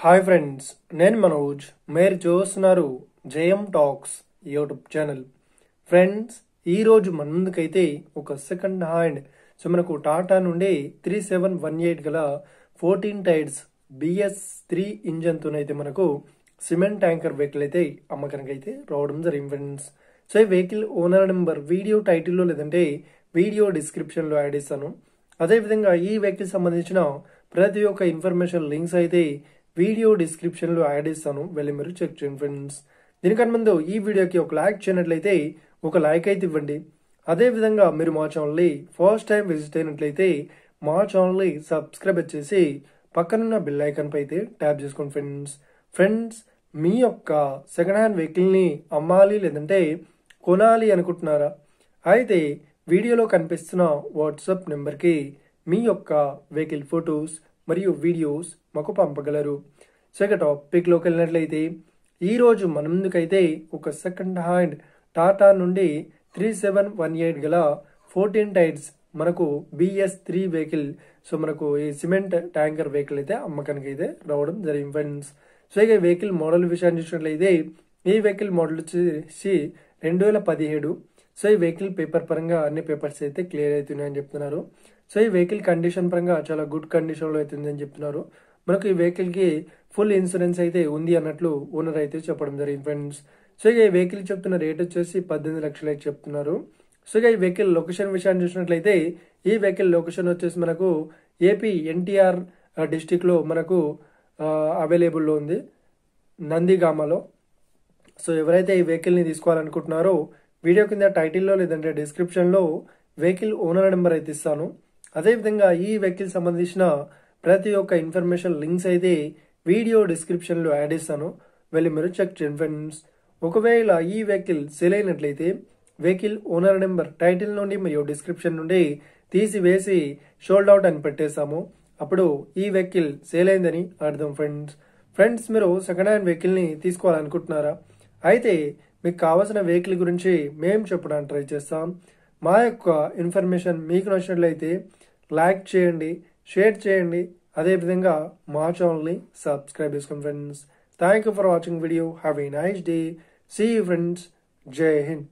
Hi friends, నేను మనోజ్. మీరు చూస్తున్నారు JM talks YouTube channel. Friends, ఈరోజు మన ముందుకైతే ఒక సెకండ్ హ్యాండ్ మనకు టాటా నుండి 3718 గల 14 టైర్స్ BS3 ఇంజన్తోనైతే మనకు సిమెంట్ ట్యాంకర్ వెహికల్ అయితే అమ్మకానికి అయితే రావడం జరిగింది ఫ్రెండ్స్. సో ఈ వెహికల్ ఓనర్ నెంబర్ వీడియో టైటిల్లో లేదంటే వీడియో డిస్క్రిప్షన్లో యాడ్ చేస్తాను. అదేవిధంగా ఈ వెహికల్ సంబంధించిన ప్రతి ఒక్క ఇన్ఫర్మేషన్ లింక్స్ అయితే వీడియో డిస్క్రిప్షన్లో యాడ్ చేస్తాను, వెళ్ళి మీరు చెక్ చేయండి ఫ్రెండ్స్. దీనికన్నా ముందు ఈ వీడియోకి ఒక లైక్ చేయనట్లయితే ఒక లైక్ అయితే ఇవ్వండి. అదేవిధంగా మీరు మా ఛానల్ని ఫస్ట్ టైం విజిట్ అయినట్లయితే మా ఛానల్ని సబ్స్క్రైబ్ చేసి పక్కనున్న బెల్ ఐకాన్ పై అయితే ట్యాప్ చేసుకోండి ఫ్రెండ్స్. మీ యొక్క సెకండ్ హ్యాండ్ వెహికల్ని అమ్మాలి లేదంటే కొనాలి అనుకుంటున్నారా? అయితే వీడియోలో కనిపిస్తున్న వాట్సాప్ నెంబర్కి మీ యొక్క వెహికల్ ఫొటోస్ మరియు వీడియోస్ మాకు పంపగలరు. సో ఇక టాపిక్లోకి వెళ్ళినట్లయితే ఈరోజు మన ముందుకైతే ఒక సెకండ్ హ్యాండ్ టాటా నుండి 3718 గల 14 టైర్స్ మనకు BS3 వెహికల్, సో మనకు ఈ సిమెంట్ ట్యాంకర్ వెహికల్ అయితే అమ్మకానికి అయితే రావడం జరిగింది ఫ్రెండ్స్. సో ఇక వెహికల్ మోడల్ విషయాన్ని చూసినట్లయితే ఈ వెహికల్ మోడల్ వచ్చేసి 2017. సో ఈ వెహికల్ పేపర్ పరంగా అన్ని పేపర్స్ అయితే క్లియర్ అవుతున్నాయని చెప్తున్నారు. సో ఈ వెహికల్ కండిషన్ పరంగా చాలా గుడ్ కండిషన్లో అవుతుందని చెప్తున్నారు. మనకు ఈ వెహికల్కి ఫుల్ ఇన్సూరెన్స్ అయితే ఉంది అన్నట్లు ఓనర్ అయితే చెప్పడం జరిగింది ఫ్రెండ్స్. సో ఇక ఈ వెహికల్ చెప్తున్న రేట్ వచ్చేసి 18 లక్షలు అయితే చెప్తున్నారు. సో ఇక ఈ వెహికల్ లొకేషన్ విషయాన్ని చూసినట్లయితే ఈ వెహికల్ లొకేషన్ వచ్చేసి మనకు ఏపీ NTR డిస్టిక్లో మనకు అవైలబుల్లో ఉంది, నందిగామలో. సో ఎవరైతే ఈ వెహికల్ని తీసుకోవాలనుకుంటున్నారో వీడియో కింద టైటిల్లో లేదంటే డిస్క్రిప్షన్లో వెహికల్ ఓనర్ నెంబర్ అయితే ఇస్తాను. అదేవిధంగా ఈ వెహికల్ సంబంధించిన ప్రతి ఒక్క ఇన్ఫర్మేషన్ లింక్స్ అయితే వీడియో డిస్క్రిప్షన్లో యాడ్ చేస్తాను, వెళ్ళి మీరు చెక్ చేయండి ఫ్రెండ్స్. ఒకవేళ ఈ వెహికల్ సేల్ అయినట్లయితే వెహికల్ ఓనర్ నెంబర్ టైటిల్ నుండి మరియు డిస్క్రిప్షన్ నుండి తీసివేసి షోల్డ్ అవుట్ అని పెట్టేస్తాము. అప్పుడు ఈ వెహికల్ సేల్ అయిందని అర్థం ఫ్రెండ్స్. మీరు సెకండ్ హ్యాండ్ వెహికల్ని తీసుకోవాలనుకుంటున్నారా? అయితే మీకు కావాల్సిన వెహికల్ గురించి మేము చెప్పడానికి ట్రై చేస్తాం. మా యొక్క ఇన్ఫర్మేషన్ మీకు నచ్చినట్లయితే లైక్ చేయండి, షేర్ చేయండి, అదేవిధంగా మా ఛానల్ని సబ్స్క్రైబ్ చేసుకోండి friends. Thank you for watching video. Have a nice day. See you friends. జై హింద్.